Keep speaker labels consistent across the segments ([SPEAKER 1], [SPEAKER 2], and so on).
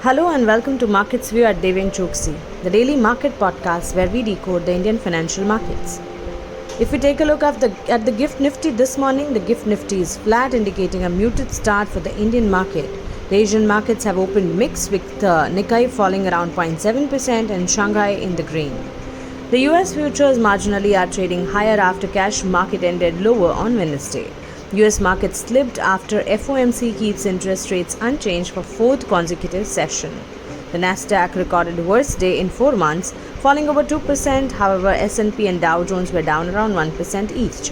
[SPEAKER 1] Hello and welcome to Markets View at Deven Choksey, the daily market podcast where we decode the Indian financial markets. If we take a look at the Gift Nifty this morning, the Gift Nifty is flat, indicating a muted start for the Indian market. The Asian markets have opened mixed, with Nikkei falling around 0.7% and Shanghai in the green. The US futures marginally are trading higher after cash market ended lower on Wednesday. US markets slipped after FOMC keeps interest rates unchanged for fourth consecutive session. The Nasdaq recorded worst day in 4 months, falling over 2%. However, S&P and Dow Jones were down around 1% each.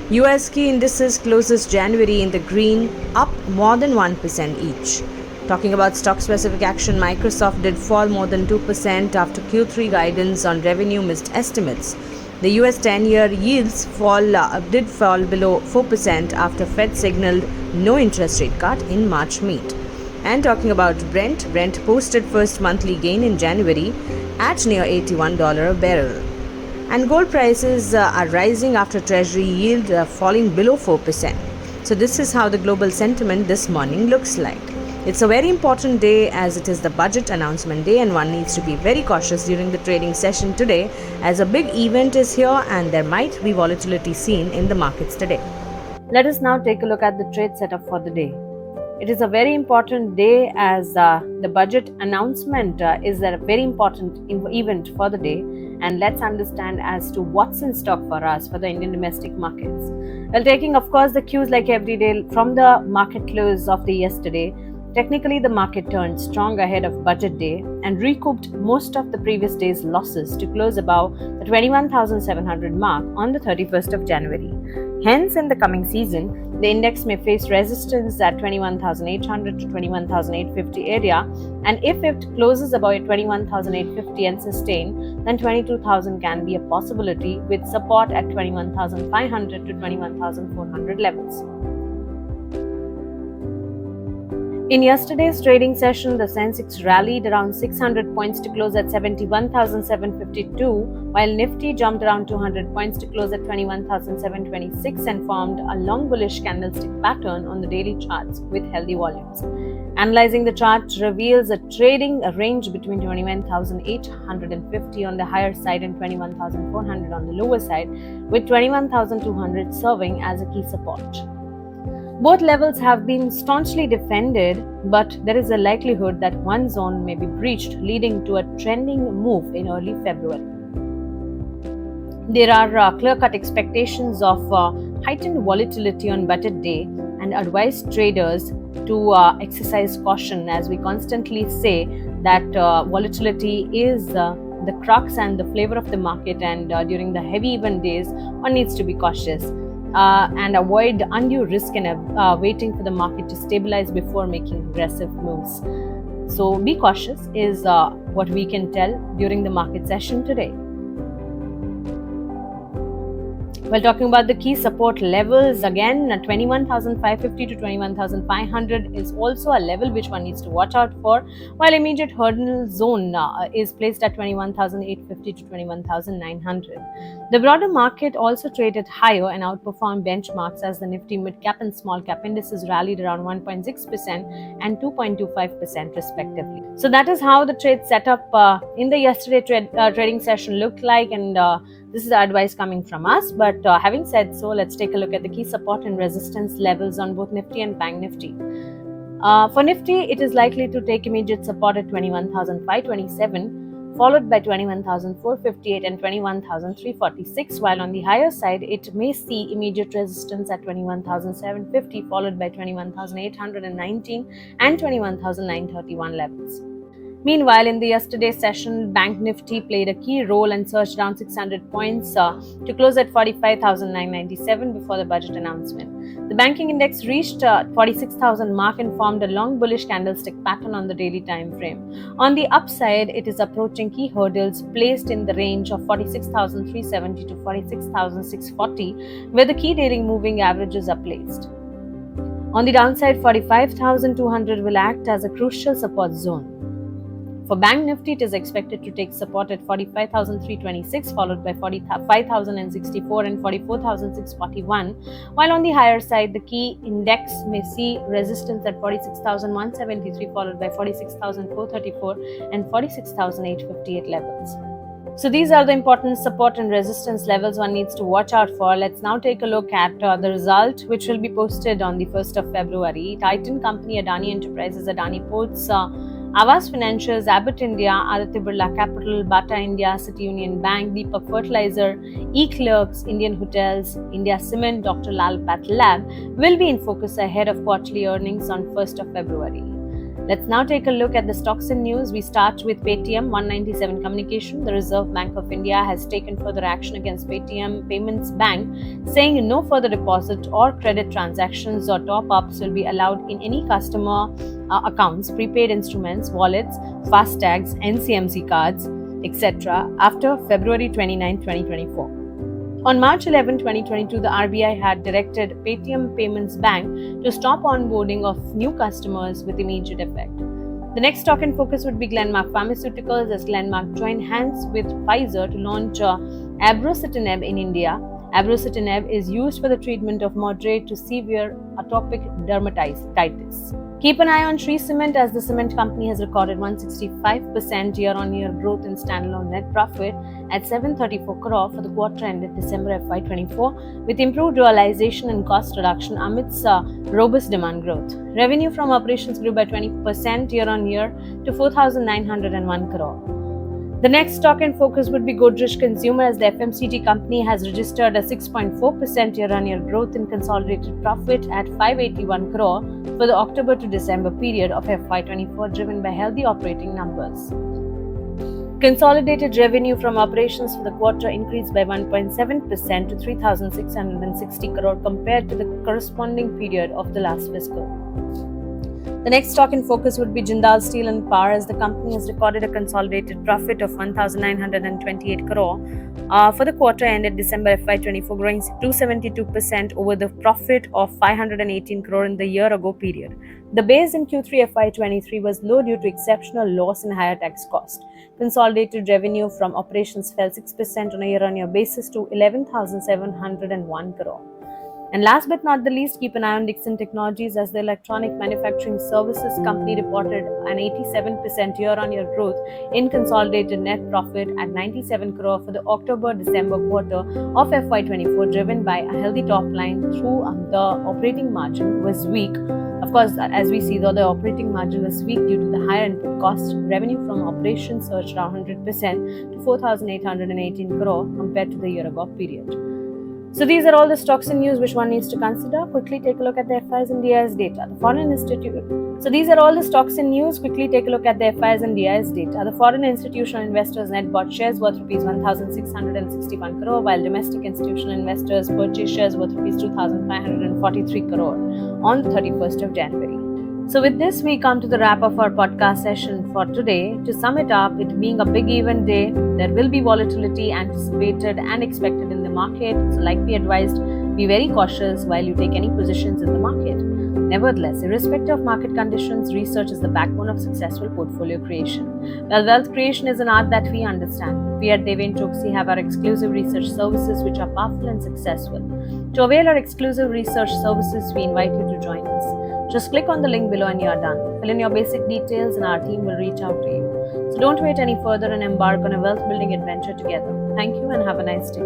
[SPEAKER 1] US key indices closes January in the green, up more than 1% each. Talking about stock-specific action, Microsoft did fall more than 2% after Q3 guidance on revenue missed estimates. The US 10-year yields did fall below 4% after Fed signaled no interest rate cut in March meet. And talking about Brent posted first monthly gain in January at near $81 a barrel. And gold prices are rising after Treasury yield falling below 4%. So this is how the global sentiment this morning looks like. It's a very important day as it is the budget announcement day, and one needs to be very cautious during the trading session today as a big event is here and there might be volatility seen in the markets today. Let us now take a look at the trade setup for the day. It is a very important day as the budget announcement is a very important event for the day, and let's understand as to what's in stock for us for the Indian domestic markets. Well, taking of course the cues like every day from the market close of the yesterday, technically the market turned strong ahead of budget day and recouped most of the previous day's losses to close above the 21,700 mark on the 31st of January. Hence, in the coming season, the index may face resistance at 21,800 to 21,850 area, and if it closes above 21,850 and sustain, then 22,000 can be a possibility with support at 21,500 to 21,400 levels. In yesterday's trading session, the Sensex rallied around 600 points to close at 71,752, while Nifty jumped around 200 points to close at 21,726 and formed a long bullish candlestick pattern on the daily charts with healthy volumes. Analyzing the chart reveals a trading range between 21,850 on the higher side and 21,400 on the lower side, with 21,200 serving as a key support. Both levels have been staunchly defended, but there is a likelihood that one zone may be breached, leading to a trending move in early February. There are clear-cut expectations of heightened volatility on budget day and advise traders to exercise caution, as we constantly say that volatility is the crux and the flavor of the market, and during the heavy event days, one needs to be cautious. And avoid undue risk and waiting for the market to stabilize before making aggressive moves. So be cautious is what we can tell during the market session today. Well, talking about the key support levels, again, 21,550 to 21,500 is also a level which one needs to watch out for, while immediate hurdle zone is placed at 21,850 to 21,900. The broader market also traded higher and outperformed benchmarks as the Nifty mid-cap and small-cap indices rallied around 1.6% and 2.25% respectively. So that is how the trade setup in the yesterday trading session looked like, and this is the advice coming from us. But having said so, let's take a look at the key support and resistance levels on both Nifty and Bank Nifty. For Nifty, it is likely to take immediate support at 21,527, followed by 21,458 and 21,346, while on the higher side, it may see immediate resistance at 21,750, followed by 21,819 and 21,931 levels. Meanwhile, in the yesterday's session, Bank Nifty played a key role and surged down 600 points to close at 45,997 before the budget announcement. The banking index reached 46,000 mark and formed a long bullish candlestick pattern on the daily time frame. On the upside, it is approaching key hurdles placed in the range of 46,370 to 46,640, where the key daily moving averages are placed. On the downside, 45,200 will act as a crucial support zone. For Bank Nifty, it is expected to take support at 45,326, followed by 45,064 and 44,641. While on the higher side, the key index may see resistance at 46,173, followed by 46,434 and 46,858 levels. So these are the important support and resistance levels one needs to watch out for. Let's now take a look at the result, which will be posted on the 1st of February. Titan Company, Adani Enterprises, Adani Ports, Aavas Financials, Abbott India, Aditya Birla Capital, Bata India, City Union Bank, Deepak Fertilizer, E-Clerks, Indian Hotels, India Cement, Dr. Lal Pathlab will be in focus ahead of quarterly earnings on 1st of February. Let's now take a look at the stocks and news. We start with Paytm 197 Communication. The Reserve Bank of India has taken further action against Paytm Payments Bank, saying no further deposit or credit transactions or top-ups will be allowed in any customer accounts, prepaid instruments, wallets, FASTags, NCMC cards, etc. after February 29, 2024. On March 11, 2022, the RBI had directed Paytm Payments Bank to stop onboarding of new customers with immediate effect. The next stock in focus would be Glenmark Pharmaceuticals, as Glenmark joined hands with Pfizer to launch abrocitinib in India. Abrocitinib is used for the treatment of moderate to severe atopic dermatitis. Keep an eye on Shree Cement, as the cement company has recorded 165% year-on-year growth in standalone net profit at 734 crore for the quarter ended December FY24, with improved realization and cost reduction amidst robust demand growth. Revenue from operations grew by 20% year-on-year to 4,901 crore. The next stock in focus would be Godrej Consumer, as the FMCG company has registered a 6.4% year-on-year growth in consolidated profit at 581 crore for the October to December period of FY24, driven by healthy operating numbers. Consolidated revenue from operations for the quarter increased by 1.7% to 3,660 crore compared to the corresponding period of the last fiscal. The next stock in focus would be Jindal Steel and Power, as the company has recorded a consolidated profit of 1,928 crore for the quarter ended December FY24, growing 272% over the profit of 518 crore in the year ago period. The base in Q3 FY23 was low due to exceptional loss and higher tax cost. Consolidated revenue from operations fell 6% on a year-on-year basis to 11,701 crore. And last but not the least, keep an eye on Dixon Technologies, as the electronic manufacturing services company reported an 87% year-on-year growth in consolidated net profit at 97 crore for the October-December quarter of FY24, driven by a healthy top line through the operating margin was weak. Of course, as we see, though, the operating margin was weak due to the higher input cost. Revenue from operations surged around 100% to 4,818 crore compared to the year ago period. So these are all the stocks and news which one needs to consider. Quickly take a look at the FIs and DIs data. The Foreign institutional investors net bought shares worth rupees 1,661 crore, while domestic institutional investors purchased shares worth rupees 2,543 crore on the 31st of January. So with this, we come to the wrap of our podcast session for today. To sum it up, it being a big event day, there will be volatility anticipated and expected in the market. So like we advised, be very cautious while you take any positions in the market. Nevertheless, irrespective of market conditions, research is the backbone of successful portfolio creation. Well, wealth creation is an art that we understand. We at Deven Choksey have our exclusive research services which are powerful and successful. To avail our exclusive research services, we invite you to join us. Just click on the link below and you're done. Fill in your basic details and our team will reach out to you. So don't wait any further and embark on a wealth building adventure together. Thank you and have a nice day.